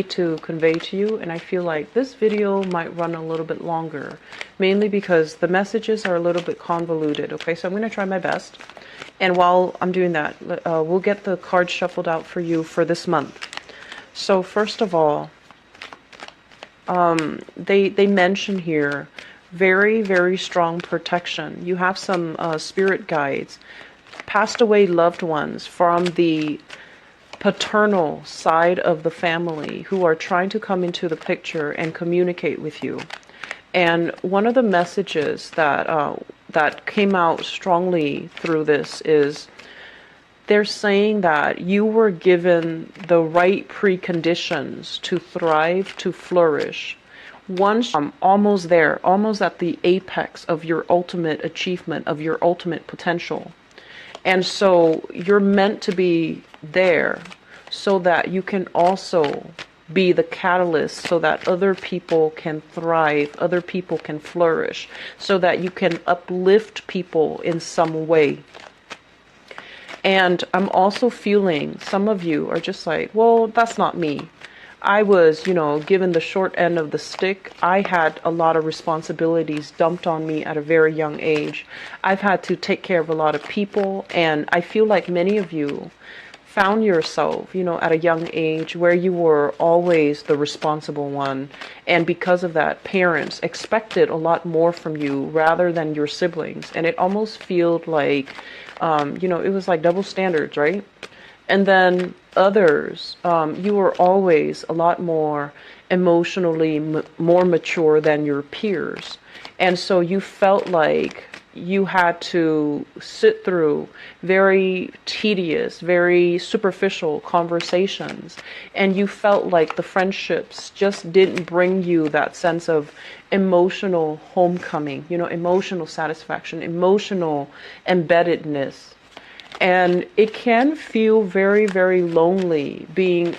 to convey to you, and I feel like this video might run a little bit longer, mainly because the messages are a little bit convoluted. Okay, so I'm going to try my best, and while I'm doing that, we'll get the cards shuffled out for you for this month. So first of all, they mention here very, very strong protection. You have some spirit guides, passed away loved ones from the paternal side of the family who are trying to come into the picture and communicate with you. And one of the messages that came out strongly through this is they're saying that you were given the right preconditions to thrive, to flourish. Once almost there, almost at the apex of your ultimate achievement, of your ultimate potential. And so you're meant to be there so that you can also be the catalyst so that other people can thrive, other people can flourish, so that you can uplift people in some way. And I'm also feeling some of you are just like, well, that's not me. I was, given the short end of the stick. I had a lot of responsibilities dumped on me at a very young age. I've had to take care of a lot of people, and I feel like many of you found yourself, at a young age where you were always the responsible one. And because of that, parents expected a lot more from you rather than your siblings. And it almost felt like, it was like double standards, right? And then others, you were always a lot more emotionally more mature than your peers. And so you felt like you had to sit through very tedious, very superficial conversations. And you felt like the friendships just didn't bring you that sense of emotional homecoming, emotional satisfaction, emotional embeddedness. And it can feel very, very lonely being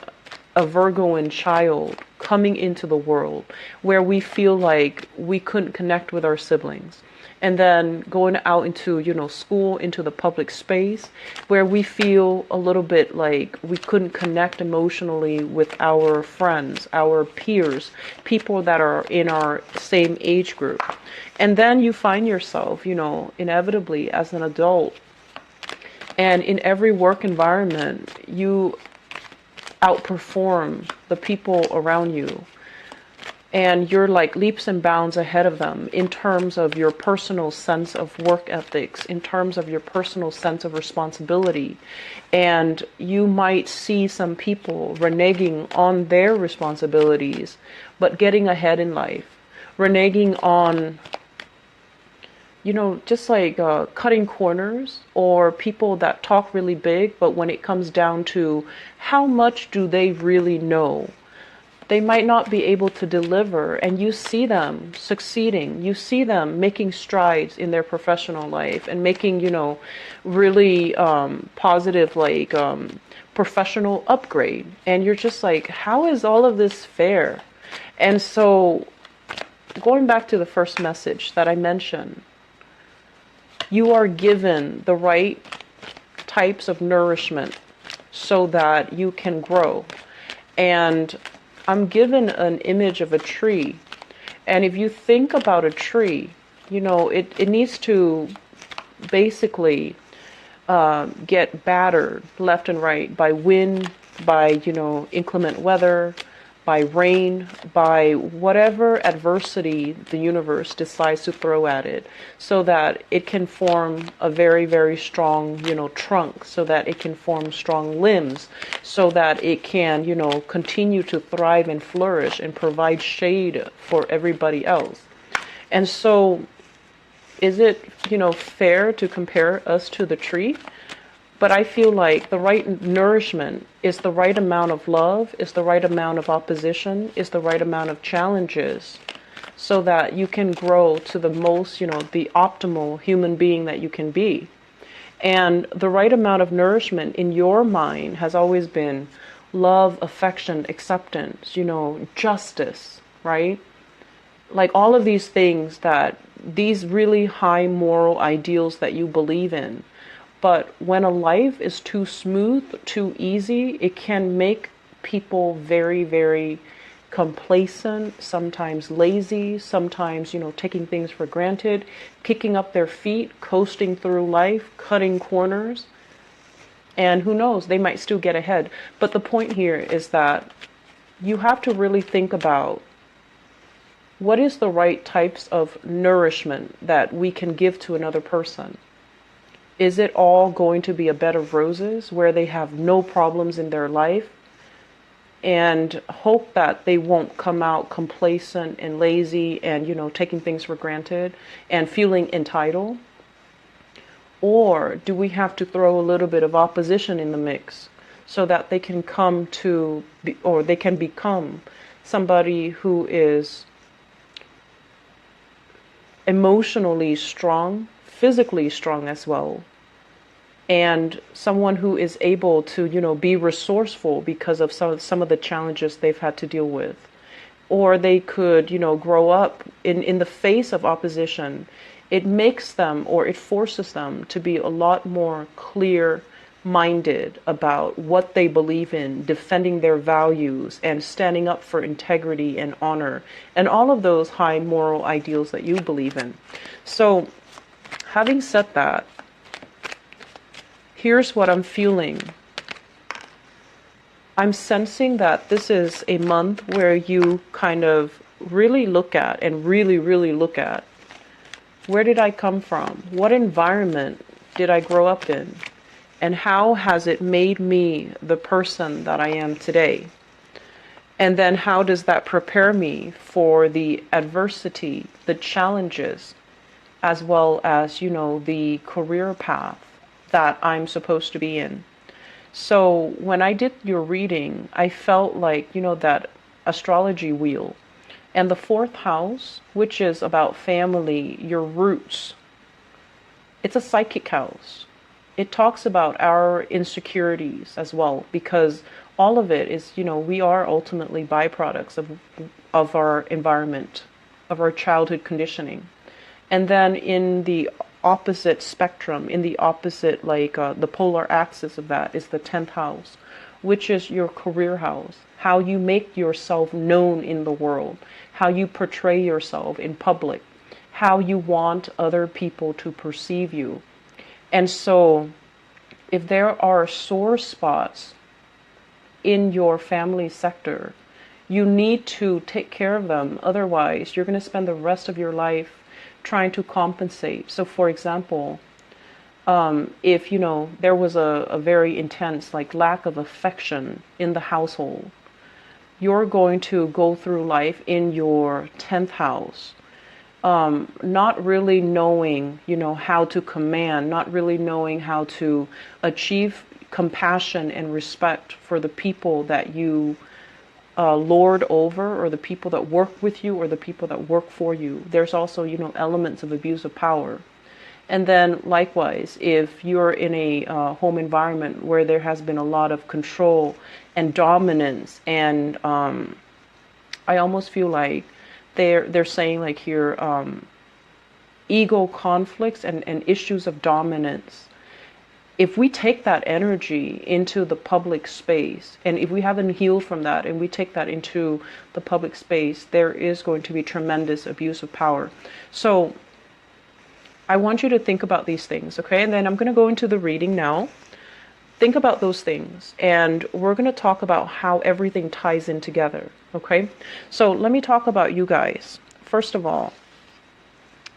a Virgoan child coming into the world where we feel like we couldn't connect with our siblings. And then going out into, school, into the public space where we feel a little bit like we couldn't connect emotionally with our friends, our peers, people that are in our same age group. And then you find yourself, inevitably as an adult, and in every work environment, you outperform the people around you. And you're like leaps and bounds ahead of them in terms of your personal sense of work ethics, in terms of your personal sense of responsibility. And you might see some people reneging on their responsibilities, but getting ahead in life, reneging on just like cutting corners, or people that talk really big, but when it comes down to how much do they really know, they might not be able to deliver. And you see them succeeding. You see them making strides in their professional life and making, really positive, professional upgrade. And you're just like, how is all of this fair? And so going back to the first message that I mentioned, you are given the right types of nourishment so that you can grow. And I'm given an image of a tree. And if you think about a tree, it needs to basically get battered left and right by wind, by, inclement weather, by rain, by whatever adversity the universe decides to throw at it, so that it can form a very, very strong, trunk, so that it can form strong limbs, so that it can, continue to thrive and flourish and provide shade for everybody else. And so is it, fair to compare us to the tree? But I feel like the right nourishment is the right amount of love, is the right amount of opposition, is the right amount of challenges, so that you can grow to the most, the optimal human being that you can be. And the right amount of nourishment in your mind has always been love, affection, acceptance, justice, right? Like all of these things, that these really high moral ideals that you believe in. But when a life is too smooth, too easy, it can make people very, very complacent, sometimes lazy, sometimes, taking things for granted, kicking up their feet, coasting through life, cutting corners. And who knows, they might still get ahead. But the point here is that you have to really think about what is the right types of nourishment that we can give to another person. Is it all going to be a bed of roses where they have no problems in their life and hope that they won't come out complacent and lazy and, taking things for granted and feeling entitled? Or do we have to throw a little bit of opposition in the mix so that they can they can become somebody who is emotionally strong, physically strong as well, and someone who is able to, be resourceful because of some of the challenges they've had to deal with? Or they could, grow up in the face of opposition. It makes them, or it forces them to be a lot more clear-minded about what they believe in, defending their values, and standing up for integrity and honor, and all of those high moral ideals that you believe in. So, having said that, here's what I'm feeling. I'm sensing that this is a month where you kind of really look at, and really, really look at, where did I come from? What environment did I grow up in? And how has it made me the person that I am today? And then how does that prepare me for the adversity, the challenges, as well as, the career path that I'm supposed to be in? So when I did your reading, I felt like, that astrology wheel. And the fourth house, which is about family, your roots, it's a psychic house. It talks about our insecurities as well, because all of it is, we are ultimately byproducts of our environment, of our childhood conditioning. And then in the opposite spectrum, in the opposite, the polar axis of that is the 10th house, which is your career house, how you make yourself known in the world, how you portray yourself in public, how you want other people to perceive you. And so if there are sore spots in your family sector, you need to take care of them. Otherwise, you're going to spend the rest of your life trying to compensate. So for example, if there was a very intense lack of affection in the household, you're going to go through life in your 10th house, not really knowing how to command, not really knowing how to achieve compassion and respect for the people that you lord over, or the people that work with you, or the people that work for you. There's also elements of abuse of power. And then likewise, if you're in a home environment where there has been a lot of control and dominance, and I almost feel like they're saying here, ego conflicts and issues of dominance. If we take that energy into the public space, and if we haven't healed from that and we take that into the public space, there is going to be tremendous abuse of power. So I want you to think about these things, okay? And then I'm going to go into the reading now. Think about those things, and we're going to talk about how everything ties in together, okay? So let me talk about you guys. First of all,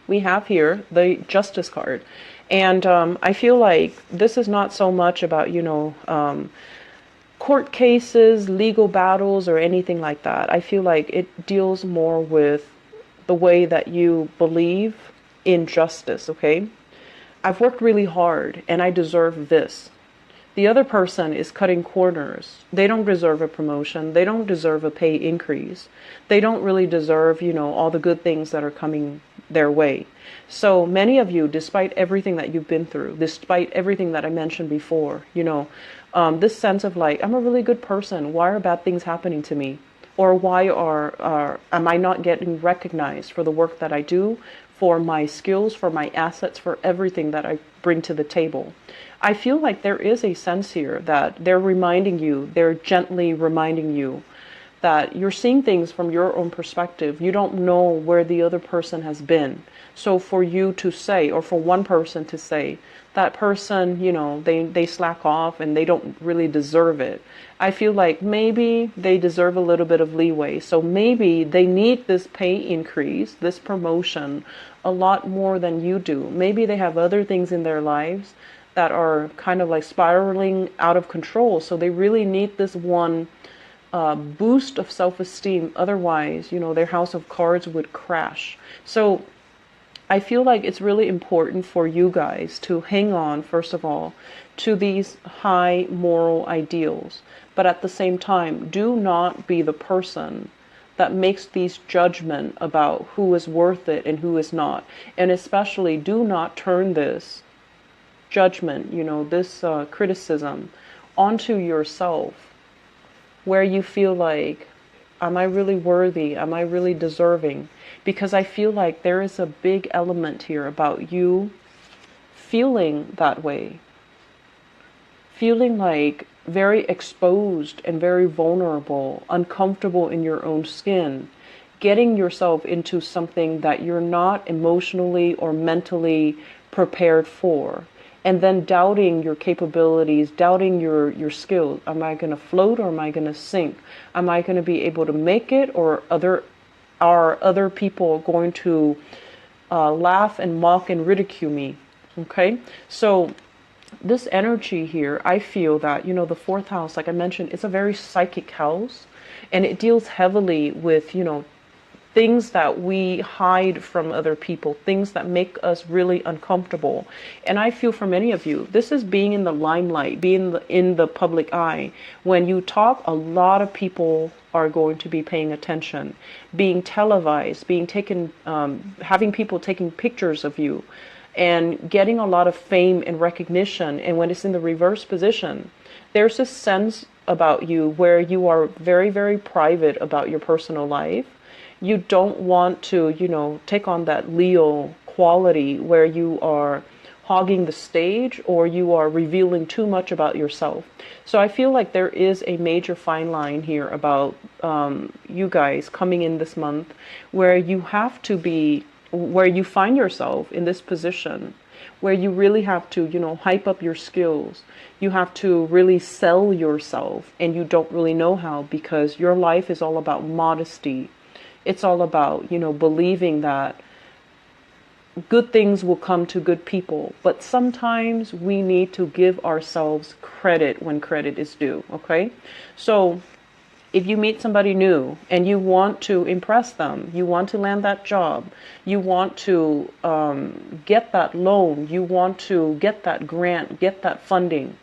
we have here the Justice card. And I feel like this is not so much about, court cases, legal battles, or anything like that. I feel like it deals more with the way that you believe in justice, okay? I've worked really hard and I deserve this. The other person is cutting corners. They don't deserve a promotion. They don't deserve a pay increase. They don't really deserve, all the good things that are coming their way. So many of you, despite everything that you've been through, despite everything that I mentioned before, this sense of I'm a really good person. Why are bad things happening to me? Or why am I not getting recognized for the work that I do, for my skills, for my assets, for everything that I bring to the table. I feel like there is a sense here that they're reminding you, they're gently reminding you that you're seeing things from your own perspective. You don't know where the other person has been. So for you to say, or for one person to say, that person, they slack off and they don't really deserve it. I feel like maybe they deserve a little bit of leeway. So maybe they need this pay increase, this promotion, a lot more than you do. Maybe they have other things in their lives that are kind of like spiraling out of control. So they really need this one boost of self-esteem. Otherwise, their house of cards would crash. So I feel like it's really important for you guys to hang on, first of all, to these high moral ideals. But at the same time, do not be the person that makes these judgment about who is worth it and who is not. And especially do not turn this judgment, this criticism onto yourself, where you feel like, am I really worthy? Am I really deserving? Because I feel like there is a big element here about you feeling that way. Feeling like very exposed and very vulnerable, uncomfortable in your own skin, getting yourself into something that you're not emotionally or mentally prepared for. And then doubting your capabilities, doubting your skills. Am I going to float or am I going to sink? Am I going to be able to make it, or are other people going to laugh and mock and ridicule me? Okay, so this energy here, I feel that, the fourth house, like I mentioned, it's a very psychic house, and it deals heavily with, things that we hide from other people, things that make us really uncomfortable. And I feel for many of you, this is being in the limelight, being in the public eye. When you talk, a lot of people are going to be paying attention, being televised, being taken, having people taking pictures of you, and getting a lot of fame and recognition. And when it's in the reverse position, there's a sense about you where you are very, very private about your personal life. You don't want to, take on that Leo quality where you are hogging the stage or you are revealing too much about yourself. So I feel like there is a major fine line here about you guys coming in this month where you have to be, where you find yourself in this position where you really have to, hype up your skills. You have to really sell yourself, and you don't really know how, because your life is all about modesty. It's all about, believing that good things will come to good people. But sometimes we need to give ourselves credit when credit is due, okay? So if you meet somebody new and you want to impress them, you want to land that job, you want to get that loan, you want to get that grant, get that funding,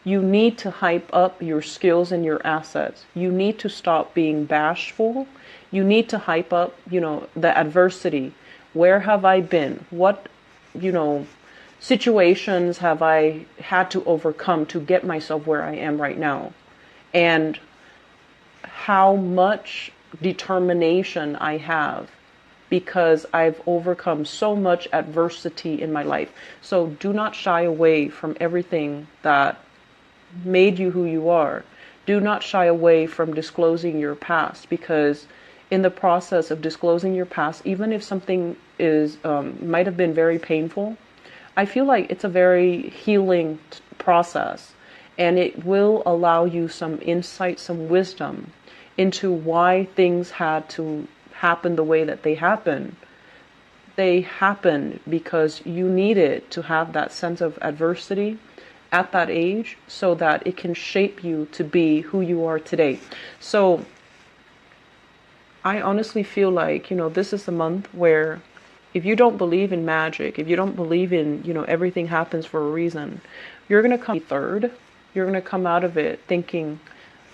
you need to hype up your skills and your assets. You need to stop being bashful. You need to hype up, the adversity. Where have I been? What, situations have I had to overcome to get myself where I am right now? And how much determination I have because I've overcome so much adversity in my life. So do not shy away from everything that made you who you are. Do not shy away from disclosing your past, because in the process of disclosing your past, even if something is might have been very painful, I feel like it's a very healing process, and it will allow you some insight, some wisdom into why things had to happen the way that they happened. They happened because you needed to have that sense of adversity at that age so that it can shape you to be who you are today. So I honestly feel like, this is a month where if you don't believe in magic, if you don't believe in, everything happens for a reason, you're going to come third. You're going to come out of it thinking,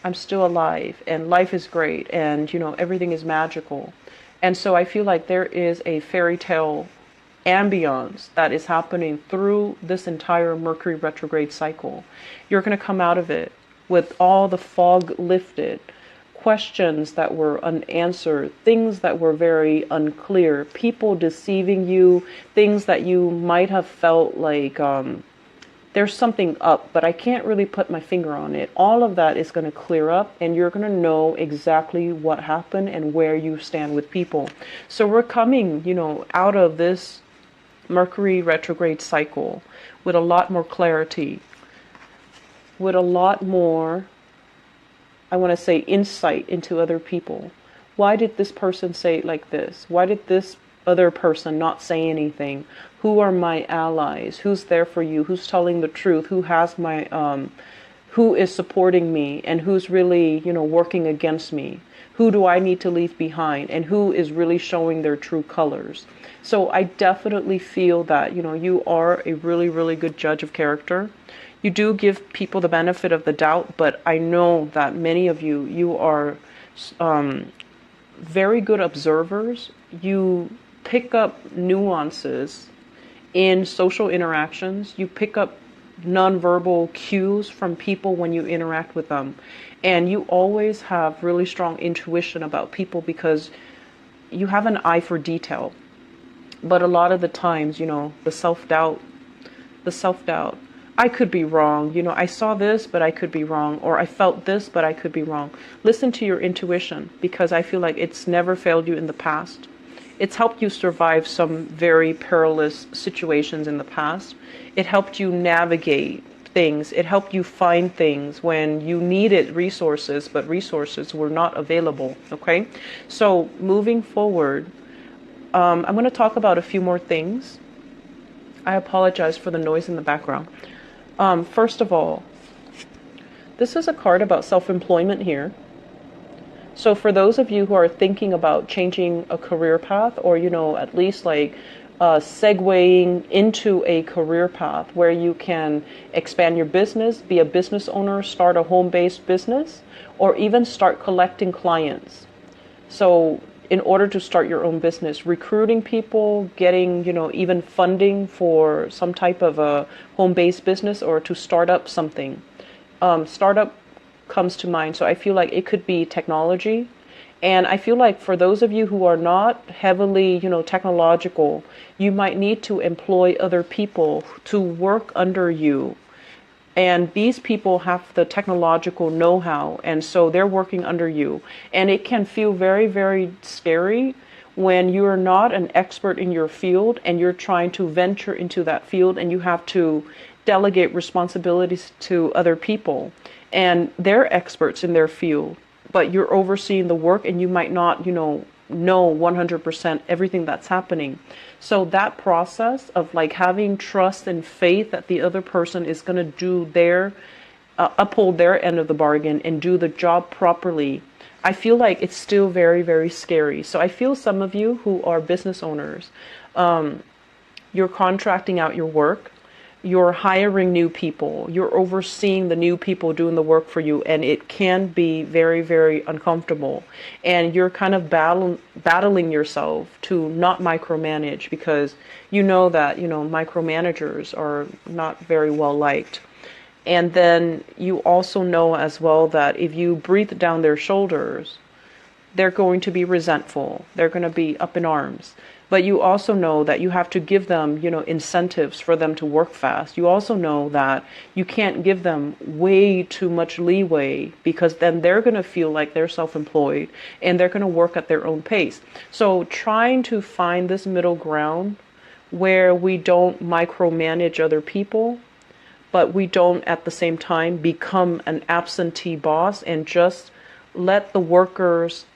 I'm still alive and life is great and, everything is magical. And so I feel like there is a fairy tale ambience that is happening through this entire Mercury retrograde cycle. You're going to come out of it with all the fog lifted, questions that were unanswered, things that were very unclear, people deceiving you, things that you might have felt like there's something up, but I can't really put my finger on it. All of that is going to clear up, and you're going to know exactly what happened and where you stand with people. So we're coming, out of this Mercury retrograde cycle with a lot more clarity, with a lot more, I want to say, insight into other people. Why did this person say it like this? Why did this other person not say anything? Who are my allies? Who's there for you? Who's telling the truth? Who has my who is supporting me, and who's really, working against me? Who do I need to leave behind, and who is really showing their true colors? So I definitely feel that, you are a really, really good judge of character. You do give people the benefit of the doubt, but I know that many of you are very good observers. You pick up nuances in social interactions. You pick up nonverbal cues from people when you interact with them. And you always have really strong intuition about people because you have an eye for detail. But a lot of the times, the self-doubt, I could be wrong. I saw this, but I could be wrong. Or I felt this, but I could be wrong. Listen to your intuition, because I feel like it's never failed you in the past. It's helped you survive some very perilous situations in the past. It helped you navigate things. It helped you find things when you needed resources, but resources were not available. Okay? So moving forward, I'm going to talk about a few more things. I apologize for the noise in the background. First of all, this is a card about self-employment here. So for those of you who are thinking about changing a career path, or, at least like segueing into a career path where you can expand your business, be a business owner, start a home-based business, or even start collecting clients. So in order to start your own business, recruiting people, getting, even funding for some type of a home-based business, or to start up something. Startup comes to mind. So I feel like it could be technology. And I feel like for those of you who are not heavily, technological, you might need to employ other people to work under you. And these people have the technological know-how, and so they're working under you. And it can feel very, very scary when you're not an expert in your field and you're trying to venture into that field, and you have to delegate responsibilities to other people. And they're experts in their field, but you're overseeing the work, and you might not, know 100% everything that's happening. So that process of like having trust and faith that the other person is going to do their, uphold their end of the bargain and do the job properly, I feel like it's still very, very scary. So I feel some of you who are business owners, you're contracting out your work. You're hiring new people, you're overseeing the new people doing the work for you, and it can be very, very uncomfortable. And you're kind of battling yourself to not micromanage, because you know that, micromanagers are not very well liked. And then you also know as well that if you breathe down their shoulders, they're going to be resentful, they're going to be up in arms. But you also know that you have to give them, incentives for them to work fast. You also know that you can't give them way too much leeway, because then they're going to feel like they're self-employed and they're going to work at their own pace. So trying to find this middle ground where we don't micromanage other people, but we don't at the same time become an absentee boss and just let the workers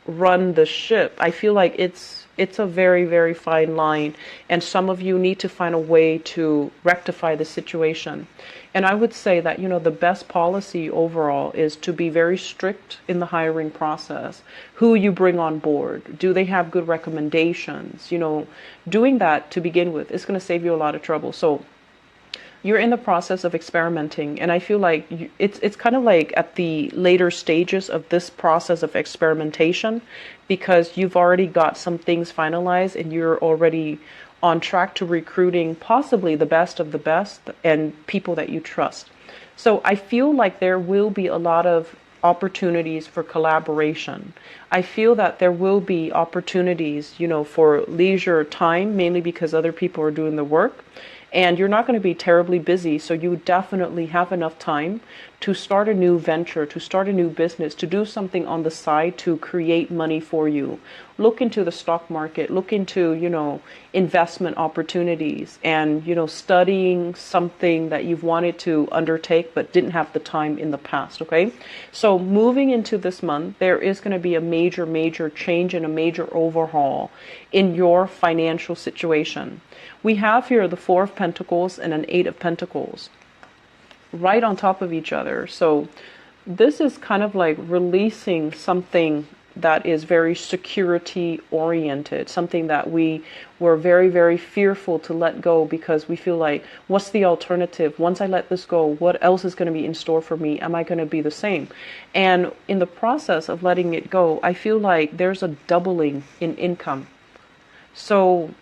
run the ship. I feel like it's a very, very fine line, and some of you need to find a way to rectify the situation. And I would say that, the best policy overall is to be very strict in the hiring process. Who you bring on board, do they have good recommendations? Doing that to begin with is going to save you a lot of trouble. So you're in the process of experimenting, and I feel like it's kind of like at the later stages of this process of experimentation, because you've already got some things finalized and you're already on track to recruiting possibly the best of the best and people that you trust. So I feel like there will be a lot of opportunities for collaboration. I feel that there will be opportunities, for leisure time, mainly because other people are doing the work. And you're not going to be terribly busy, so you definitely have enough time to start a new venture, to start a new business, to do something on the side to create money for you. Look into the stock market, look into, investment opportunities, and, studying something that you've wanted to undertake but didn't have the time in the past, okay? So moving into this month, there is going to be a major, major change and a major overhaul in your financial situation. We have here the Four of Pentacles and an Eight of Pentacles right on top of each other. So this is kind of like releasing something that is very security oriented, something that we were very, very fearful to let go because we feel like, what's the alternative? Once I let this go, what else is going to be in store for me? Am I going to be the same? And in the process of letting it go, I feel like there's a doubling in income. So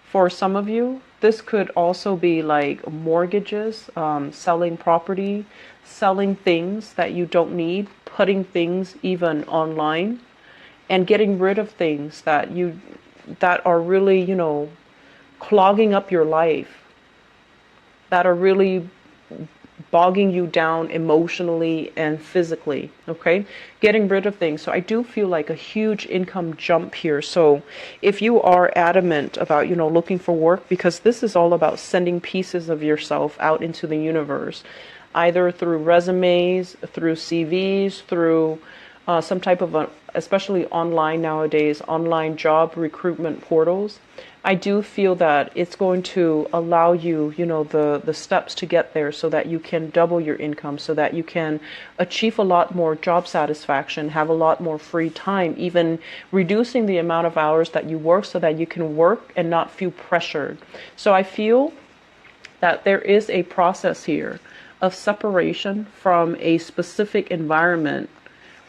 for some of you, this could also be like mortgages, selling property, selling things that you don't need, putting things even online, and getting rid of things that are really, clogging up your life, that are really bogging you down emotionally and physically, okay? Getting rid of things. So I do feel like a huge income jump here. So if you are adamant about, looking for work, because this is all about sending pieces of yourself out into the universe, either through resumes, through CVs, through some type of, especially online nowadays, online job recruitment portals. I do feel that it's going to allow you, the steps to get there so that you can double your income, so that you can achieve a lot more job satisfaction, have a lot more free time, even reducing the amount of hours that you work so that you can work and not feel pressured. So I feel that there is a process here of separation from a specific environment,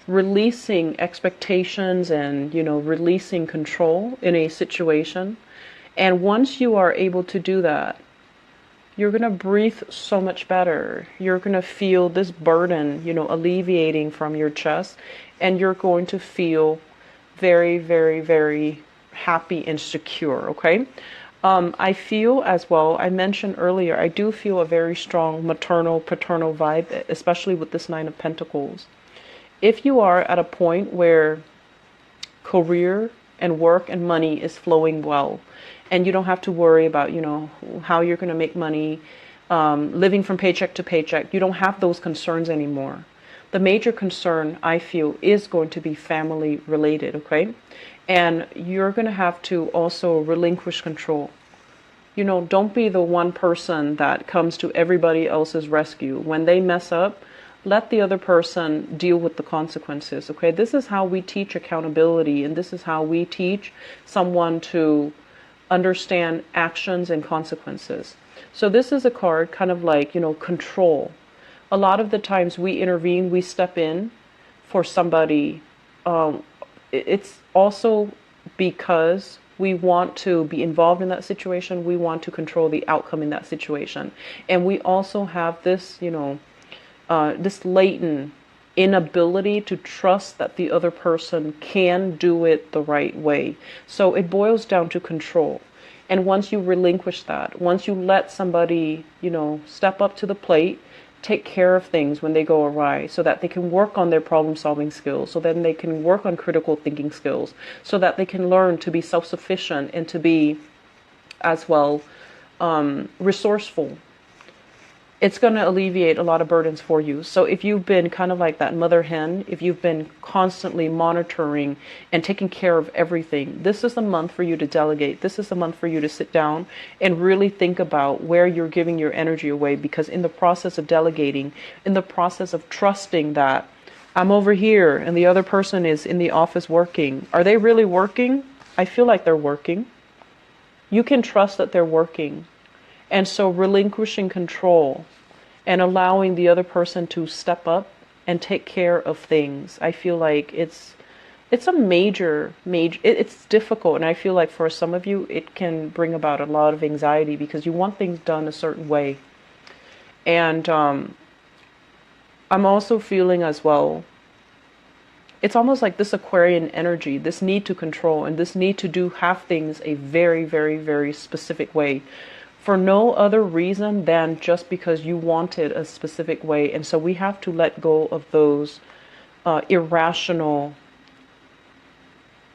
releasing expectations and, releasing control in a situation. And once you are able to do that, you're going to breathe so much better. You're going to feel this burden, alleviating from your chest, and you're going to feel very, very, very happy and secure, okay? I feel as well, I mentioned earlier, I do feel a very strong maternal, paternal vibe, especially with this Nine of Pentacles. If you are at a point where career and work and money is flowing well, and you don't have to worry about, how you're going to make money, living from paycheck to paycheck, you don't have those concerns anymore. The major concern, I feel, is going to be family related, okay? And you're going to have to also relinquish control. Don't be the one person that comes to everybody else's rescue. When they mess up, let the other person deal with the consequences, okay? This is how we teach accountability, and this is how we teach someone to understand actions and consequences. So this is a card kind of like, control. A lot of the times we intervene, we step in for somebody. It's also because we want to be involved in that situation. We want to control the outcome in that situation. And we also have this, this latent inability to trust that the other person can do it the right way. So it boils down to control. And once you relinquish that, once you let somebody, step up to the plate, take care of things when they go awry, so that they can work on their problem solving skills, so then they can work on critical thinking skills, so that they can learn to be self-sufficient and to be as well resourceful. It's going to alleviate a lot of burdens for you. So if you've been kind of like that mother hen, if you've been constantly monitoring and taking care of everything, this is the month for you to delegate. This is the month for you to sit down and really think about where you're giving your energy away. Because in the process of delegating, in the process of trusting that I'm over here and the other person is in the office working, are they really working? I feel like they're working. You can trust that they're working. And so relinquishing control and allowing the other person to step up and take care of things, I feel like it's a major, it's difficult. And I feel like for some of you, it can bring about a lot of anxiety because you want things done a certain way. And I'm also feeling as well, it's almost like this Aquarian energy, this need to control and this need to have things a very, very, very specific way for no other reason than just because you want it a specific way. And so we have to let go of those irrational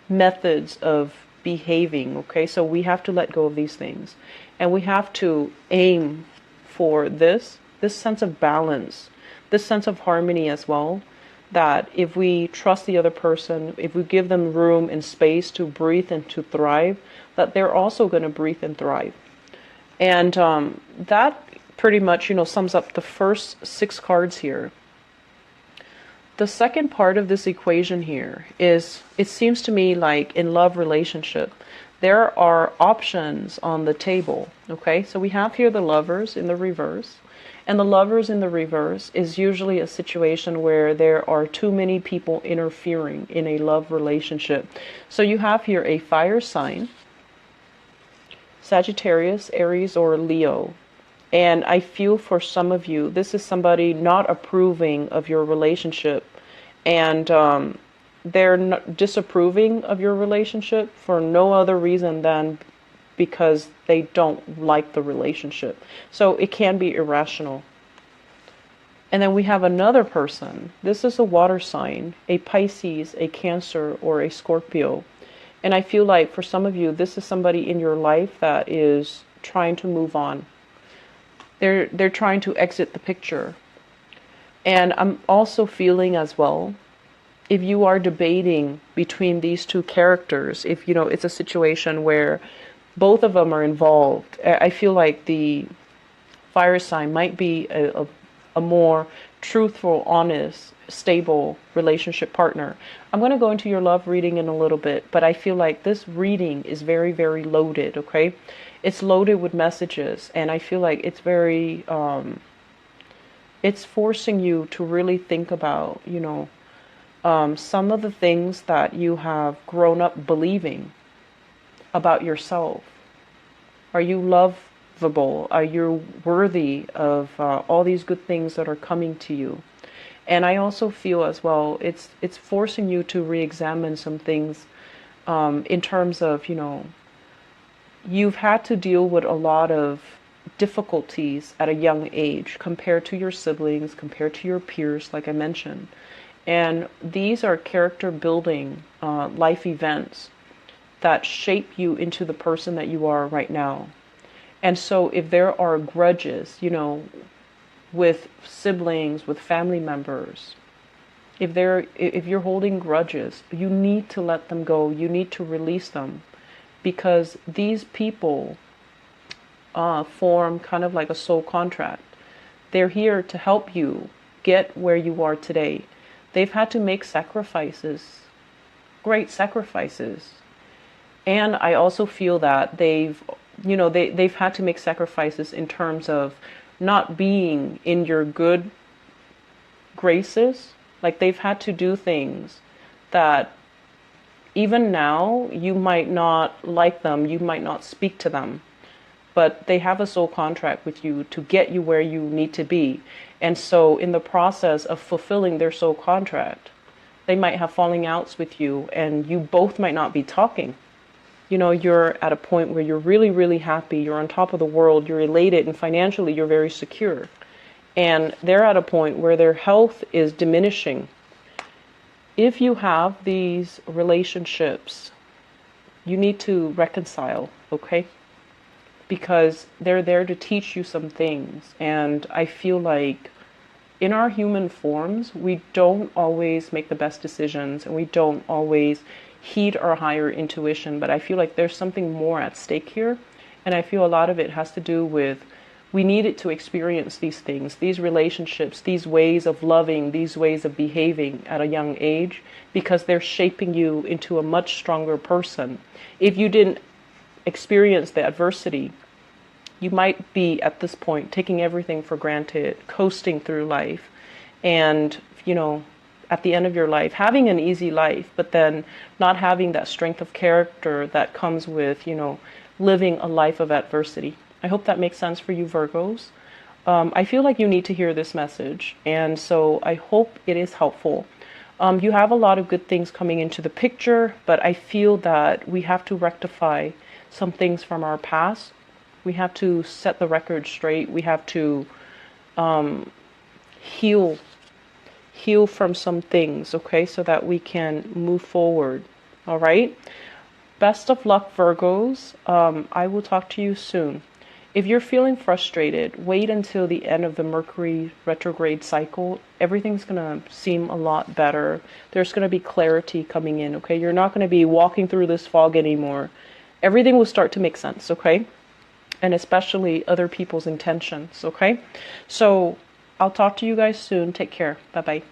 methods of behaving. Okay, so we have to let go of these things, and we have to aim for this sense of balance, this sense of harmony as well. That if we trust the other person, if we give them room and space to breathe and to thrive, that they're also going to breathe and thrive. And that pretty much, sums up the first 6 cards here. The second part of this equation here is, it seems to me like in love relationship, there are options on the table. Okay, so we have here the Lovers in the reverse. And the Lovers in the reverse is usually a situation where there are too many people interfering in a love relationship. So you have here a fire sign, Sagittarius, Aries, or Leo. And I feel for some of you, this is somebody not approving of your relationship. And they're not disapproving of your relationship for no other reason than because they don't like the relationship. So it can be irrational. And then we have another person. This is a water sign, a Pisces, a Cancer, or a Scorpio. And I feel like for some of you, this is somebody in your life that is trying to move on. They're trying to exit the picture. And I'm also feeling as well, if you are debating between these two characters, if it's a situation where both of them are involved, I feel like the fire sign might be a more truthful, honest, stable relationship partner. I'm going to go into your love reading in a little bit, but I feel like this reading is very, very loaded, okay? It's loaded with messages, and I feel like it's very, it's forcing you to really think about, some of the things that you have grown up believing about yourself. Are you lovable? Are you worthy of all these good things that are coming to you? And I also feel as well, it's forcing you to re-examine some things in terms of, you've had to deal with a lot of difficulties at a young age compared to your siblings, compared to your peers, like I mentioned. And these are character building life events that shape you into the person that you are right now. And so if there are grudges, with siblings, with family members, if you're holding grudges, you need to let them go. You need to release them, because these people form kind of like a soul contract. They're here to help you get where you are today. They've had to make sacrifices, great sacrifices. And I also feel that they've had to make sacrifices in terms of not being in your good graces. Like they've had to do things that even now you might not like them, you might not speak to them, but they have a soul contract with you to get you where you need to be. And so in the process of fulfilling their soul contract, they might have falling outs with you, and you both might not be talking. You're at a point where you're really, really happy, you're on top of the world, you're elated, and financially you're very secure. And they're at a point where their health is diminishing. If you have these relationships, you need to reconcile, okay? Because they're there to teach you some things. And I feel like in our human forms, we don't always make the best decisions, and we don't always heed our higher intuition. But I feel like there's something more at stake here. And I feel a lot of it has to do with, we needed to experience these things, these relationships, these ways of loving, these ways of behaving at a young age, because they're shaping you into a much stronger person. If you didn't experience the adversity, you might be at this point taking everything for granted, coasting through life, and, at the end of your life, having an easy life, but then not having that strength of character that comes with, living a life of adversity. I hope that makes sense for you, Virgos. I feel like you need to hear this message, and so I hope it is helpful. You have a lot of good things coming into the picture, but I feel that we have to rectify some things from our past. We have to set the record straight. We have to heal from some things, okay, so that we can move forward. All right. Best of luck, Virgos. I will talk to you soon. If you're feeling frustrated, wait until the end of the Mercury retrograde cycle. Everything's going to seem a lot better. There's going to be clarity coming in, okay? You're not going to be walking through this fog anymore. Everything will start to make sense, okay? And especially other people's intentions, okay? So I'll talk to you guys soon. Take care. Bye-bye.